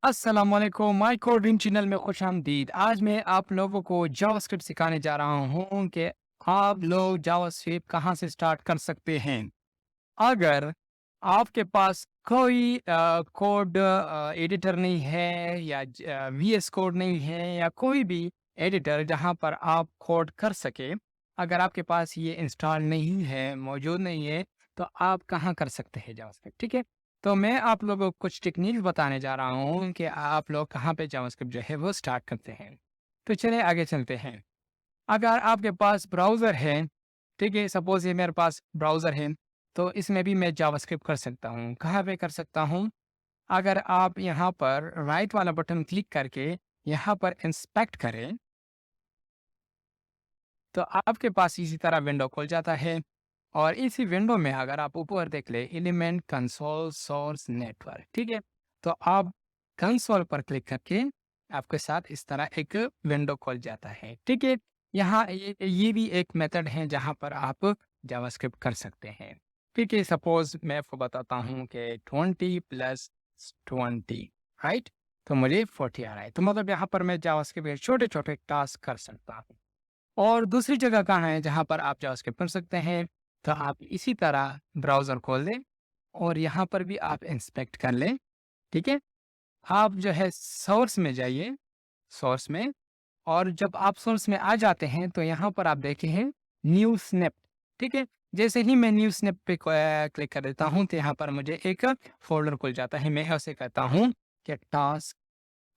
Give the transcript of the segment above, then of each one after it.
अस्सलाम वालेकुम, my coding channel में खुशामदीद। आज मैं आप लोगों को जावास्क्रिप्ट सिखाने जा रहा हूँ कि आप लोग जावास्क्रिप्ट कहाँ से स्टार्ट कर सकते हैं। अगर आपके पास कोई कोड एडिटर नहीं है या वीएस कोड नहीं है या कोई भी एडिटर जहाँ पर आप कोड कर सके, अगर आपके पास ये इंस्टॉल नहीं है, मौजूद नहीं है, तो आप कहाँ कर सकते हैं जावास्क्रिप्ट, ठीक है? तो मैं आप लोगों को कुछ टेक्निक बताने जा रहा हूँ कि आप लोग कहाँ पे जावास्क्रिप्ट जो है वो स्टार्ट करते हैं। तो चलिए आगे चलते हैं। अगर आपके पास ब्राउज़र है, ठीक है? सपोज़ ये मेरे पास ब्राउज़र है, तो इसमें भी मैं जावास्क्रिप्ट कर सकता हूँ। कहाँ पे कर सकता हूँ? अगर आप यहाँ पर राइट वाला बटन क्लिक करके यहाँ पर इंस्पेक्ट करें, तो आपके पास इसी तरह विंडो खुल जाता है और इसी विंडो में अगर आप ऊपर देख लें एलिमेंट कंसोल सोर्स नेटवर्क, ठीक है? तो आप कंसोल पर क्लिक करके आपके साथ इस तरह एक विंडो खुल जाता है, ठीक है? यहाँ ये भी एक मेथड है जहाँ पर आप जावास्क्रिप्ट कर सकते हैं, ठीक है? सपोज़ मैं आपको बताता हूँ कि 20 प्लस 20, राइट? तो मुझे 40 आ रहा है, तो मतलब यहाँ पर मैं जावास्क्रिप्ट के छोटे-छोटे टास्क कर सकता हूँ। और दूसरी जगह कहाँ है जहाँ पर आप जावास्क्रिप्ट कर सकते हैं, तो आप इसी तरह ब्राउज़र खोल लें और यहाँ पर भी आप इंस्पेक्ट कर लें, ठीक है? आप जो है सोर्स में जाइए, सोर्स में, और जब आप सोर्स में आ जाते हैं तो यहाँ पर आप देखें हैं न्यू स्नैप, ठीक है? जैसे ही मैं न्यू स्नैप पे क्लिक कर देता हूँ तो यहाँ पर मुझे एक फ़ोल्डर खुल जाता है। मैं उसे कहता हूँ कि टास्क,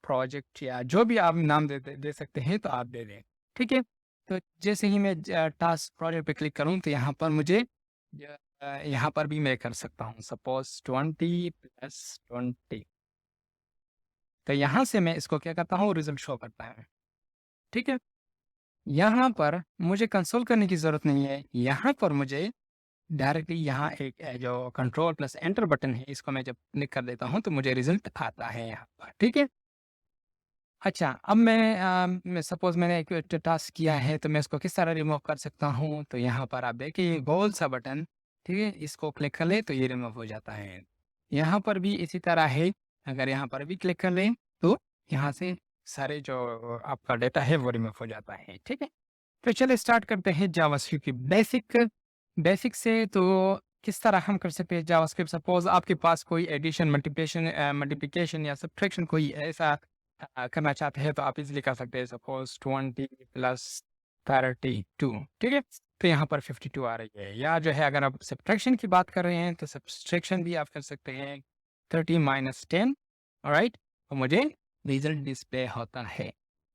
प्रोजेक्ट या जो भी आप नाम दे सकते हैं तो आप दे दें, ठीक है? तो जैसे ही मैं टास्क प्रोजेक्ट पे क्लिक करूँ तो यहाँ पर मुझे यहाँ पर भी मैं कर सकता हूँ सपोज़ 20 प्लस 20, तो यहाँ से मैं इसको क्या करता हूँ, रिज़ल्ट शो करता है, ठीक है? यहाँ पर मुझे कंसोल करने की ज़रूरत नहीं है, यहाँ पर मुझे डायरेक्टली यहाँ एक जो कंट्रोल प्लस एंटर बटन है, इसको मैं जब क्लिक कर देता हूँ तो मुझे रिज़ल्ट आता है यहाँ पर, ठीक है? अच्छा, अब मैं सपोज़ मैंने एक टास्क किया है, तो मैं इसको किस तरह रिमूव कर सकता हूँ? तो यहाँ पर आप देखिए ये गोल सा बटन, ठीक है? इसको क्लिक कर लें तो ये रिमूव हो जाता है। यहाँ पर भी इसी तरह है, अगर यहाँ पर भी क्लिक कर लें, तो यहाँ से सारे जो आपका डेटा है वो रिमूव हो जाता है, ठीक है? तो चलिए स्टार्ट करते हैं जावास्क्रिप्ट की बेसिक से। तो किस तरह हम कर सकते हैं जावास्क्रिप्ट? सपोज़ आपके पास कोई एडिशन, मल्टीप्लिकेशन या सब्ट्रैक्शन कोई ऐसा करना चाहते हैं तो आप इज़िली कर सकते हैं। सपोज़ 20 प्लस 32, ठीक है? तो यहाँ पर 52 आ रही है, या जो है अगर आप सब्ट्रैक्शन की बात कर रहे हैं तो सब्ट्रैक्शन भी आप कर सकते हैं, 30 माइनस 10, ऑलराइट? तो मुझे रिज़ल्ट डिस्प्ले होता है।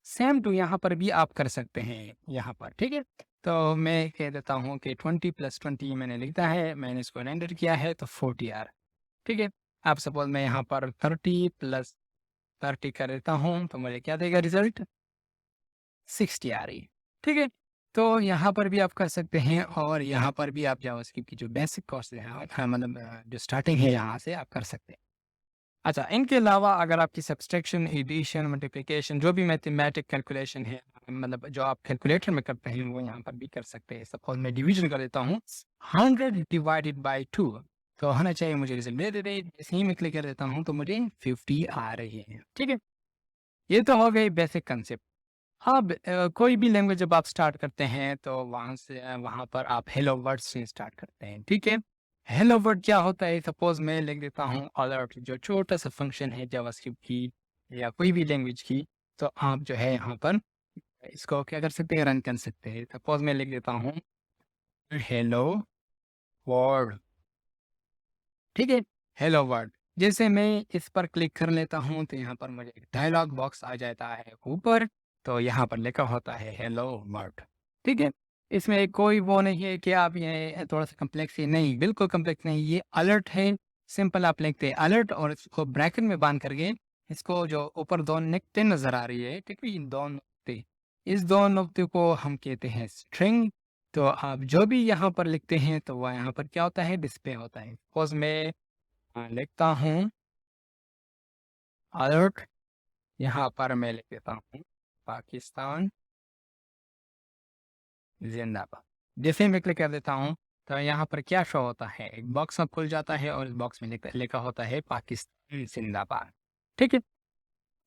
सेम टू यहाँ पर भी आप कर सकते हैं यहाँ पर, ठीक है? तो मैं कह देता हूँ कि 20 प्लस 20 मैंने लिखा है, मैंने इसको एंटर किया है तो 40 आ रहा है, ठीक है? अब सपोज़ मैं यहाँ पर 30 प्लस 30 कर देता हूँ तो मुझे क्या देगा रिज़ल्ट? 60 आ रही है, ठीक है? तो यहाँ पर भी आप कर सकते हैं और यहाँ पर भी आप जावास्क्रिप्ट की जो बेसिक कोर्स है, मतलब जो स्टार्टिंग है यहाँ से आप कर सकते हैं। अच्छा, इनके अलावा अगर आपकी सब्सट्रैक्शन, एडिशन, मल्टीप्लिकेशन जो भी मैथमेटिक कैलकुलेशन है, मतलब जो आप कैलकुलेटर में करते हैं वो यहाँ पर भी कर सकते हैं। सपोज़ मैं डिवीज़न कर देता हूँ, 100 डिवाइडेड बाय 2, तो होना चाहिए मुझे रिज़ल्ट दे दे। जैसे ही मैं क्लिक कर देता हूँ तो मुझे 50 आ रही है, ठीक है? ये तो हो गई बेसिक कांसेप्ट। अब कोई भी लैंग्वेज जब आप स्टार्ट करते हैं तो वहाँ से वहाँ पर आप हेलो वर्ड से स्टार्ट करते हैं, ठीक है? हेलो वर्ड क्या होता है? सपोज़ मैं लिख देता हूँ अलर्ट, जो छोटा-सा फंक्शन है जावास्क्रिप्ट की या कोई भी लैंग्वेज की, तो आप जो है यहाँ पर इसको क्या कर सकते हैं, रन कर सकते हैं। सपोज़ मैं लिख देता हूँ हेलो वर्ल्ड, ठीक है? Hello world. जैसे मैं इस पर क्लिक कर लेता हूँ तो यहाँ पर मुझे एक डायलॉग बॉक्स आ जाता है ऊपर, तो यहाँ पर लिखा होता है हेलो वर्ल्ड, ठीक है? इसमें कोई वो नहीं है कि आप ये थोड़ा-सा कॉम्प्लेक्स है, नहीं, बिल्कुल कॉम्प्लेक्स नहीं, ये अलर्ट है, सिंपल आप लिखते हैं अलर्ट और इसको ब्रैकेट में बाँध करके इसको जो ऊपर 2 नुक़्ते नज़र आ रही है, ठीक है? ये 2 नुक़्ते, इस 2 नुक़्ते को हम कहते हैं स्ट्रिंग। तो आप जो भी यहाँ पर लिखते हैं तो वो यहाँ पर क्या होता है, डिस्प्ले होता है। सपोज़ मैं लिखता हूँ अलर्ट, यहाँ पर मैं लिख देता हूँ पाकिस्तान ज़िंदाबाद। जैसे ही मैं क्लिक कर देता हूँ, तो यहाँ पर क्या शो होता है, एक बॉक्स अब खुल जाता है और इस बॉक्स में लिखा लिखा होता है पाकिस्तान ज़िंदाबाद, ठीक है?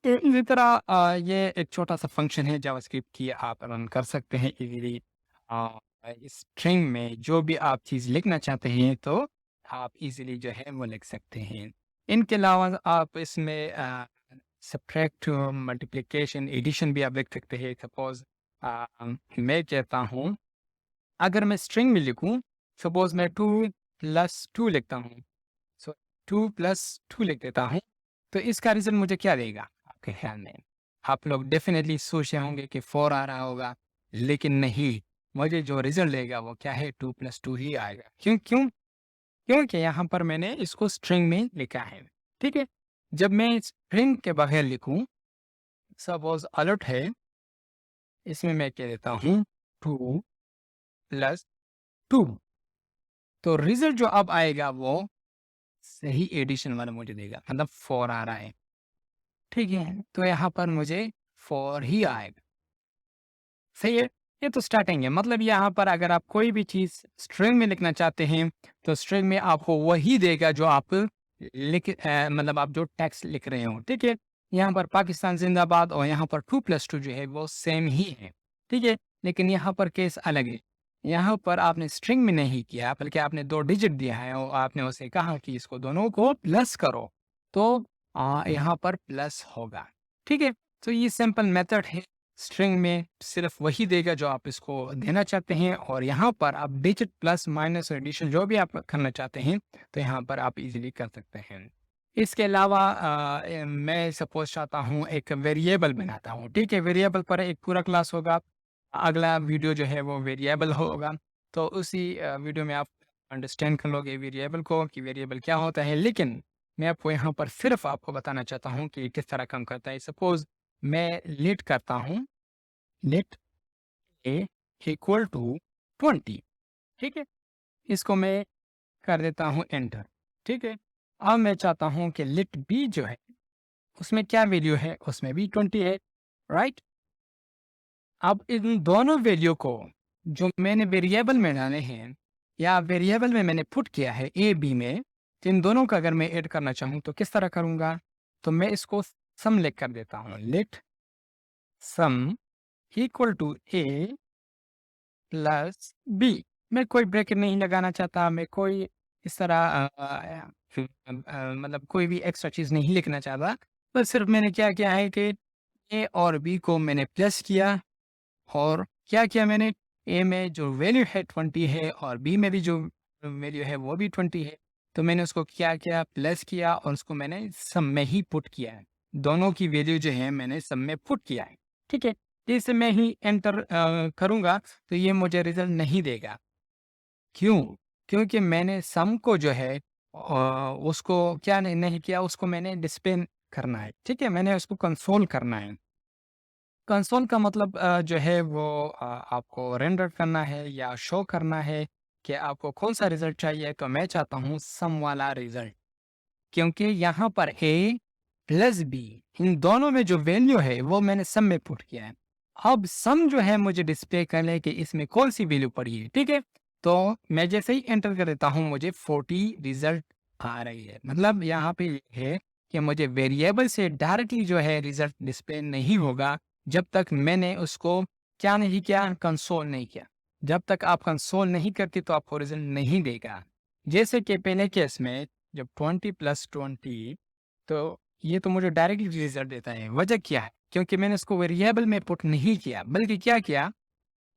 तो इसी तरह ये एक छोटा-सा फंक्शन है जावास्क्रिप्ट की, आप रन कर सकते हैं इज़िली। अ, स्ट्रिंग में जो भी आप चीज़ लिखना चाहते हैं, तो आप इज़िली जो है वो लिख सकते हैं। इनके अलावा आप इसमें सब्ट्रैक्ट, मल्टीप्लिकेशन, एडिशन भी आप लिख सकते हैं। सपोज़ मैं कहता हूँ, अगर मैं स्ट्रिंग में लिखूँ, सपोज़ मैं 2 + 2 लिखता हूँ, सो 2 + 2 लिख देता हूँ, तो इसका रिज़ल्ट मुझे क्या देगा आपके ख़्याल में? आप लोग डेफ़िनेटली सोच रहे होंगे कि 4 आ रहा होगा, लेकिन नहीं, मुझे जो रिज़ल्ट देगा वो क्या है, 2 + 2 ही आएगा। क्यों? क्योंकि यहाँ पर मैंने इसको स्ट्रिंग में लिखा है, ठीक है? जब मैं स्ट्रिंग के बगैर लिखूँ, सपोज़ अलर्ट है, इसमें मैं कह देता हूँ 2 + 2, तो रिज़ल्ट जो अब आएगा वो सही एडिशन वाला मुझे देगा, मतलब 4 आ रहा है, ठीक है? तो यहाँ पर मुझे 4 ही आएगा, सही है? ये तो स्टार्टिंग है, मतलब यहाँ पर अगर आप कोई भी चीज़ स्ट्रिंग में लिखना चाहते हैं, तो स्ट्रिंग में आपको वही देगा जो आप मतलब आप जो टेक्स्ट लिख रहे हो, ठीक है? यहाँ पर पाकिस्तान ज़िंदाबाद और यहाँ पर 2 + 2 जो है वो सेम ही है, ठीक है? लेकिन यहाँ पर केस अलग है। यहाँ पर आपने स्ट्रिंग में नहीं किया, बल्कि आपने 2 डिजिट दिया है और आपने उसे कहा कि इसको दोनों को प्लस करो, तो यहाँ पर प्लस होगा, ठीक है? तो ये सिंपल मेथड है। स्ट्रिंग में सिर्फ वही देगा जो आप इसको देना चाहते हैं, और यहाँ पर आप डिजिट प्लस माइनस एडिशन जो भी आप करना चाहते हैं, तो यहाँ पर आप इजीली कर सकते हैं। इसके अलावा मैं सपोज चाहता हूँ एक वेरिएबल बनाता हूँ, ठीक है? वेरिएबल पर एक पूरा क्लास होगा, अगला वीडियो जो है वो वेरिएबल होगा, तो उसी वीडियो में आप अंडरस्टैंड कर लोगे वेरिएबल को कि वेरिएबल क्या होता है। लेकिन मैं आपको यहाँ पर सिर्फ आपको बताना चाहता हूँ कि किस तरह काम करता है। सपोज मैं लेट करता हूँ, लेट ए इक्वल टू 20, ठीक है? इसको मैं कर देता हूँ एंटर, ठीक है? अब मैं चाहता हूँ कि लेट बी जो है, उसमें क्या वैल्यू है? उसमें भी 20 है, राइट? अब इन दोनों वैल्यू को जो मैंने वेरिएबल में डाले हैं, या वेरिएबल में मैंने पुट किया है ए, बी में, तो इन दोनों का अगर मैं ऐड करना चाहूँ तो किस तरह करूँगा? तो मैं इसको सम लिख कर देता हूँ, let sum equal to A plus B. मैं कोई ब्रैकेट नहीं लगाना चाहता, मैं कोई इस तरह मतलब कोई भी एक्स्ट्रा चीज़ नहीं लिखना चाहता। बस सिर्फ़ मैंने क्या किया है कि ए और बी को मैंने प्लस किया, और क्या किया मैंने, ए में जो वैल्यू है 20 है और बी में भी जो वैल्यू है वो भी 20 है। तो मैंने उसको क्या किया, प्लस किया, और उसको मैंने सम में ही पुट किया है। दोनों की वैल्यू जो है मैंने सम में पुट किया है, ठीक है? जैसे मैं ही एंटर करूँगा तो ये मुझे रिज़ल्ट नहीं देगा। क्यों? क्योंकि मैंने सम को जो है उसको क्या नहीं किया, उसको मैंने डिस्प्ले करना है, ठीक है? मैंने उसको कंसोल करना है। कंसोल का मतलब जो है वो आपको रेंडर करना है या शो करना है कि आपको कौन-सा रिज़ल्ट चाहिए, तो मैं चाहता हूँ सम वाला रिज़ल्ट। क्योंकि यहाँ पर ए प्लस बी, इन दोनों में जो वैल्यू है वो मैंने सम में पुट किया है। अब सम जो है मुझे डिस्प्ले करना है कि इसमें कौन-सी वैल्यू पड़ी है, ठीक है? तो मैं जैसे ही एंटर कर देता हूँ, मुझे 40 रिज़ल्ट आ रही है। मतलब यहाँ पे ये है कि मुझे वेरिएबल से डायरेक्टली जो है रिज़ल्ट डिस्प्ले नहीं होगा, जब तक मैंने उसको क्या नहीं किया, कंसोल नहीं किया। जब तक आप कंसोल नहीं करते तो आपको रिज़ल्ट नहीं देगा। जैसे कि पहले केस में जब 20 + 20, तो ये तो मुझे डायरेक्टली रिज़ल्ट देता है। वजह क्या है? क्योंकि मैंने इसको वेरिएबल में पुट नहीं किया, बल्कि क्या किया,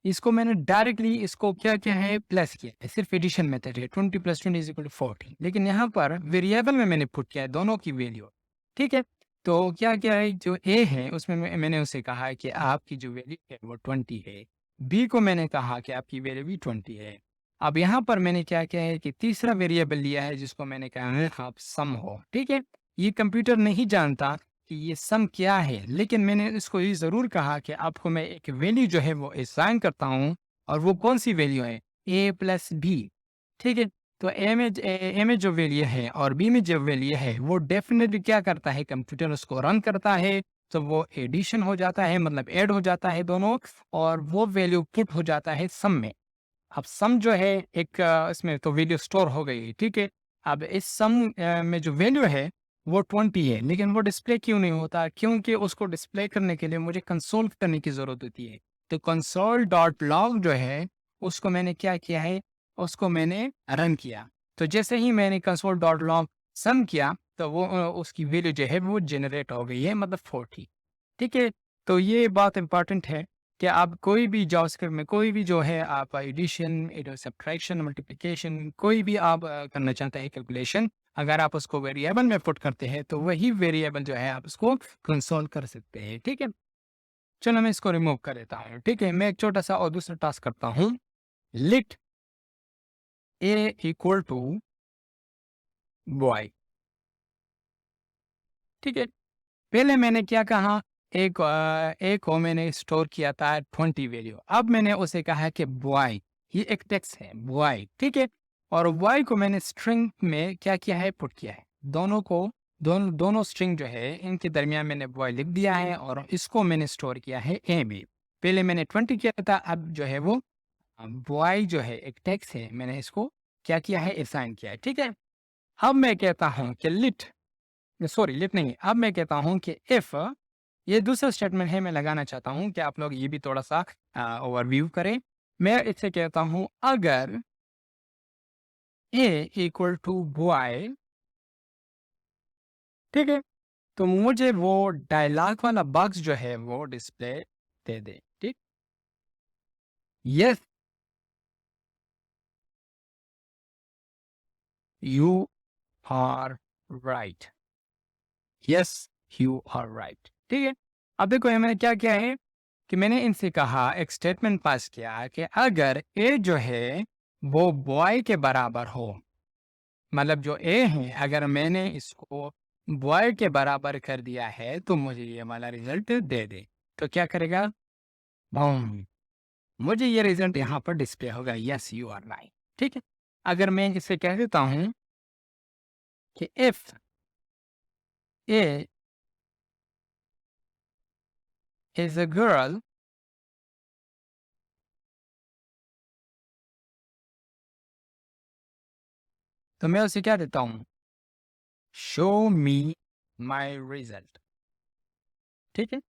इसको मैंने डायरेक्टली इसको क्या किया है, प्लस किया है। सिर्फ एडिशन मेथड है, 20 + 20 = 40। लेकिन यहाँ पर वेरिएबल में मैंने पुट किया है दोनों की वैल्यू, ठीक है? तो क्या किया है, जो ए है उसमें मैंने उसे कहा है कि आपकी जो वैल्यू है वो 20 है। बी को मैंने कहा कि आपकी वैल्यू भी 20 है। अब यहाँ पर मैंने क्या किया है कि तीसरा वेरिएबल लिया है जिसको मैंने कहा है आप सम हो, ठीक है? ये कंप्यूटर नहीं जानता कि ये सम क्या है, लेकिन मैंने इसको ये ज़रूर कहा कि आपको मैं एक वैल्यू जो है वो असाइन करता हूँ, और वो कौन-सी वैल्यू है, a + b, ठीक है? तो ए में जो वैल्यू है और बी में जो वैल्यू है वो डेफ़िनेटली क्या करता है, कंप्यूटर उसको रन करता है, तो वो एडिशन हो जाता है, मतलब ऐड हो जाता है दोनों, और वो वैल्यू पुट हो जाता है सम में। अब सम जो है एक इसमें तो वैल्यू स्टोर हो गई है, ठीक है? अब इस सम में जो वैल्यू है वो 20 है, लेकिन वो डिस्प्ले क्यों नहीं होता? क्योंकि उसको डिस्प्ले करने के लिए मुझे कंसोल करने की ज़रूरत होती है। तो कंसोल डॉट लॉग जो है, उसको मैंने क्या किया है, उसको मैंने रन किया। तो जैसे ही मैंने कंसोल डॉट लॉग सम किया, तो वो उसकी वैल्यू जो है वो जनरेट हो गई है, मतलब 40। ठीक है? तो ये बात इम्पोर्टेंट है कि आप कोई भी जावास्क्रिप्ट में कोई भी जो है आप एडिशन, सब्ट्रैक्शन, मल्टीप्लिकेशन कोई भी आप करना चाहते हैं कैलकुलेशन, अगर आप उसको वेरिएबल में पुट करते हैं तो वही वेरिएबल जो है आप उसको कंसोल कर सकते हैं। ठीक है? चलो मैं इसको रिमूव कर देता हूँ। ठीक है? मैं एक छोटा-सा और दूसरा टास्क करता हूँ। Let a equal to boy. ठीक है? पहले मैंने क्या कहा, ए को मैंने स्टोर किया था 20 वैल्यू। अब मैंने उसे कहा कि बॉय, ये एक टेक्स्ट है बॉय, ठीक है? और बॉय को मैंने स्ट्रिंग में क्या किया है, पुट किया है। दोनों को दोनों स्ट्रिंग जो है इनके दरमियान मैंने बॉय लिख दिया है और इसको मैंने स्टोर किया है ए में। पहले मैंने 20 किया था, अब जो है वो बॉय जो है एक टेक्स्ट है, मैंने इसको क्या किया है, असाइन किया है। ठीक है? अब मैं कहता हूँ कि सॉरी लिट नहीं, अब मैं कहता हूँ कि इफ, ये दूसरा स्टेटमेंट है, मैं लगाना चाहता हूँ कि आप लोग ये भी थोड़ा-सा ओवरव्यू करें। मैं इससे कहता हूँ अगर ए इक्वल टू बॉय, ठीक है? तो मुझे वो डायलॉग वाला बॉक्स जो है वो डिस्प्ले दे दे, ठीक? Yes, you are right. Yes, you are right. ठीक है? अब देखो ये मैंने क्या किया है कि मैंने इनसे कहा, एक स्टेटमेंट पास किया कि अगर ए जो है वो बॉय के बराबर हो, मतलब जो ए है अगर मैंने इसको बॉय के बराबर कर दिया है तो मुझे ये वाला रिजल्ट दे दे। तो क्या करेगा? बूम! मुझे ये रिजल्ट यहाँ पर डिस्प्ले होगा, यस यू आर राइट। ठीक है? अगर मैं इसे कह देता हूँ कि if A is a girl, तो मैं उसे क्या देता हूँ, शो मी माई रिजल्ट। ठीक है?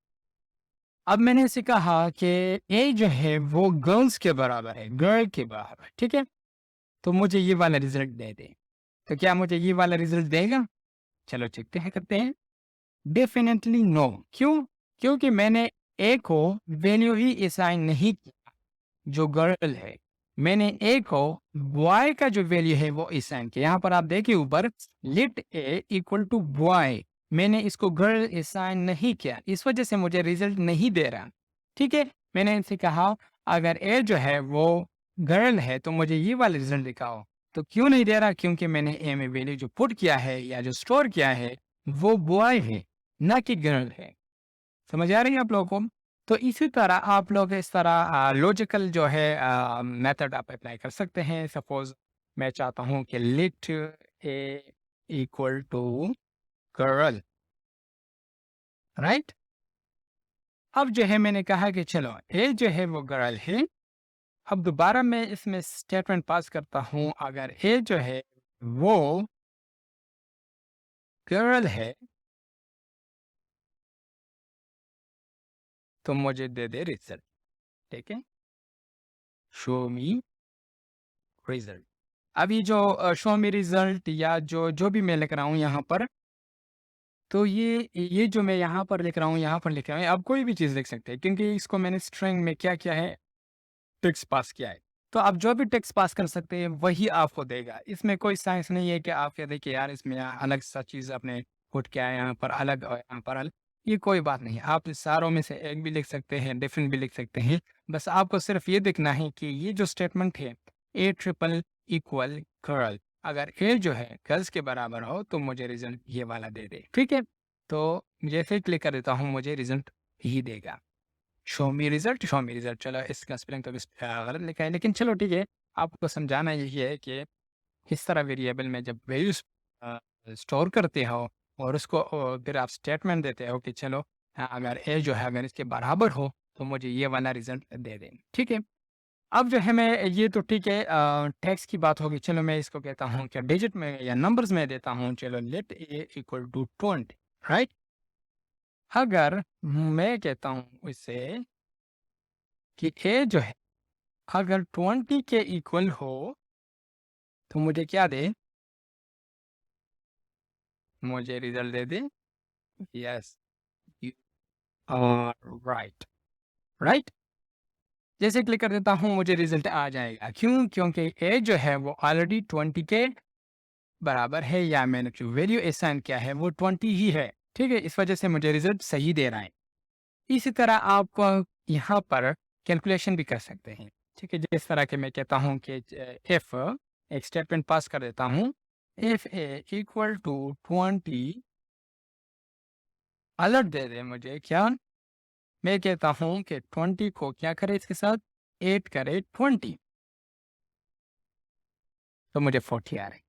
अब मैंने इसे कहा कि ए जो है वो गर्ल्स के बराबर है, गर्ल के बराबर, ठीक है? तो मुझे ये वाला रिजल्ट दे दे। तो क्या मुझे ये वाला रिजल्ट देगा? चलो चेकते हैं, करते हैं। Definitely no. क्यों? क्योंकि मैंने ए को वैल्यू ही असाइन नहीं किया जो गर्ल है। मैंने ए को बॉय का जो वैल्यू है वो असाइन किया। यहाँ पर आप देखिए ऊपर, let A equal to boy, मैंने इसको गर्ल असाइन नहीं किया, इस वजह से मुझे रिजल्ट नहीं दे रहा। ठीक है? मैंने इनसे कहा अगर ए जो है वो गर्ल है तो मुझे ये वाला रिजल्ट दिखाओ। तो क्यों नहीं दे रहा? क्योंकि मैंने ए में वैल्यू जो पुट किया है या जो स्टोर किया है वो बॉय है, ना कि गर्ल है। समझ आ रही है आप लोगों को? तो इसी तरह आप लोग इस तरह लॉजिकल जो है मेथड आप अप्लाई कर सकते हैं। सपोज़ मैं चाहता हूँ कि let A equal to girl, right? अब जो है मैंने कहा कि चलो ए जो है वो गर्ल है। अब दोबारा मैं इसमें स्टेटमेंट पास करता हूँ, अगर ए जो है वो गर्ल है तो मुझे दे दे रिजल्ट। ठीक है? शो मी रिजल्ट। अब ये जो शो मी रिजल्ट या जो जो भी मैं लिख रहा हूँ यहाँ पर, तो ये जो मैं यहाँ पर लिख रहा हूँ, यहाँ पर लिख रहा हूँ, आप कोई भी चीज़ लिख सकते हैं क्योंकि इसको मैंने स्ट्रिंग में क्या किया है, टेक्स्ट पास किया है। तो आप जो भी टेक्स्ट पास कर सकते हैं वही आपको देगा। इसमें कोई साइंस नहीं है कि आप कह दें कि यार इसमें अलग सा चीज़ आपने पुट किया है, यहाँ पर अलग और यहाँ पर अलग। ये कोई बात नहीं है। आप इस सारों में से एक भी लिख सकते हैं, डिफरेंट भी लिख सकते हैं। बस आपको सिर्फ ये देखना है कि ये जो स्टेटमेंट है, ए ट्रिपल इक्वल गर्ल, अगर ए जो है गर्ल्स के बराबर हो तो मुझे रिजल्ट ये वाला दे दे। ठीक है? तो जैसे ही क्लिक कर देता हूँ मुझे रिजल्ट ही देगा। शो मी रिजल्ट, शो मी रिजल्ट। चलो इसका स्पेलिंग तो गलत लिखा है, लेकिन चलो ठीक है। आपको समझाना यही है कि किस तरह वेरिएबल में जब वैल्यूज स्टोर करते हो और उसको फिर आप स्टेटमेंट देते हो कि चलो अगर ए जो है अगर इसके बराबर हो तो मुझे ये वाला रिजल्ट दे दें। ठीक है? अब जो है मैं ये तो ठीक है टेक्स्ट की बात होगी, चलो मैं इसको कहता हूँ क्या डिजिट में या नंबर्स में देता हूँ, चलो let A equal to 20, right? अगर मैं कहता हूँ इससे कि ए जो है अगर 20 के इक्वल हो तो मुझे क्या दे? मुझे रिजल्ट दे दे। Yes, you are right, right? जैसे क्लिक कर देता हूँ मुझे रिजल्ट आ जाएगा। क्यों? क्योंकि ए जो है वो ऑलरेडी 20 के बराबर है, या मैंने जो वैल्यू असाइन किया है वो 20 ही है। ठीक है? इस वजह से मुझे रिजल्ट सही दे रहा है। इसी तरह आप यहाँ पर कैलकुलेशन भी कर सकते हैं। ठीक है? जिस तरह के मैं कहता हूँ कि इफ एक स्टेटमेंट पास कर देता हूँ, if a equal to 20 alert दे दे मुझे क्या? मैं कहता हूँ कि 20 को क्या करे इसके साथ? 8 करे 20, तो मुझे 40 आ रहा है।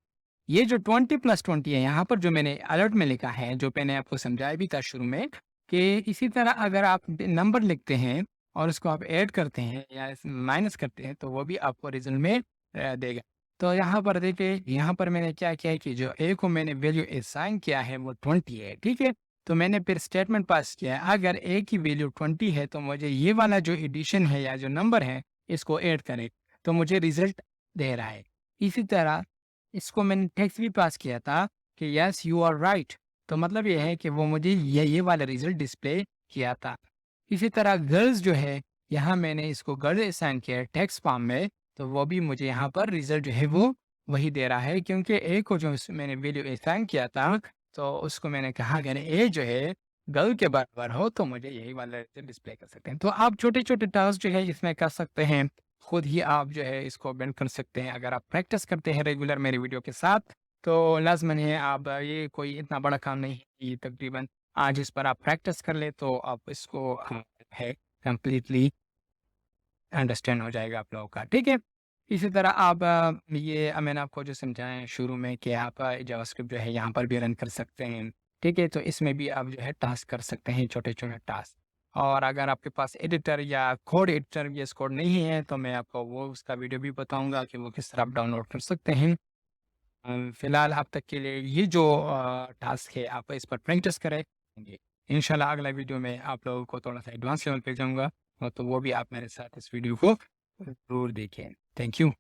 ये जो 20 प्लस 20 है, यहाँ पर जो मैंने अलर्ट में लिखा है, जो मैंने आपको समझाया भी था शुरू में, कि इसी तरह अगर आप नंबर लिखते हैं और उसको आप ऐड करते हैं या माइनस करते हैं, तो वो भी आपको रिजल्ट में देगा। तो यहाँ पर देखिए, यहाँ पर मैंने क्या किया है कि जो ए को मैंने वैल्यू असाइन किया है वो 20 है, ठीक है? तो मैंने फिर स्टेटमेंट पास किया है, अगर ए की वैल्यू 20 है तो मुझे ये वाला जो एडिशन है या जो नंबर है, इसको ऐड करें, तो मुझे रिजल्ट दे रहा है। इसी तरह इसको मैंने टेक्स्ट भी पास किया था कि यस यू आर राइट, तो मतलब ये है कि वो मुझे ये वाला रिजल्ट डिस्प्ले किया था। इसी तरह गर्ल्स जो है, यहाँ मैंने इसको गर्ल असाइन किया है टेक्स्ट फॉर्म में, तो वो भी मुझे यहाँ पर रिजल्ट जो है वो वही दे रहा है, क्योंकि ए को जो मैंने वैल्यू असाइन किया था, तो उसको मैंने कहा अगर ए जो है गर्ल के बराबर हो तो मुझे यही वाला रिजल्ट डिस्प्ले कर सकते हैं। तो आप छोटे छोटे टास्क जो है इसमें कर सकते हैं, खुद ही आप जो है इसको बेंड कर सकते हैं। अगर आप प्रैक्टिस करते हैं रेगुलर मेरी वीडियो के साथ, तो लाज़मन है आप ये कोई इतना बड़ा काम नहीं है, ये तकरीबन आज इस पर आप प्रैक्टिस कर ले तो आप इसको है कंप्लीटली अंडरस्टैंड हो जाएगा आप लोगों का, ठीक है? इसी तरह आप ये मैंने आपको जो समझाया शुरू में कि आप जावास्क्रिप्ट जो है यहाँ पर भी रन कर सकते हैं, ठीक है? तो इसमें भी आप जो है टास्क कर सकते हैं, छोटे-छोटे टास्क। और अगर आपके पास एडिटर या कोड एडिटर VS कोड नहीं है, तो मैं आपको वो उसका वीडियो भी बताऊँगा कि वो किस तरह आप डाउनलोड कर सकते हैं। फिलहाल अब तक के लिए ये जो टास्क है आप इस पर प्रैक्टिस करें। इंशाल्लाह अगला वीडियो में आप लोगों को थोड़ा-सा एडवांस लेवल पे जाऊँगा, तो वो भी आप मेरे साथ इस वीडियो को ज़रूर देखें। Thank you.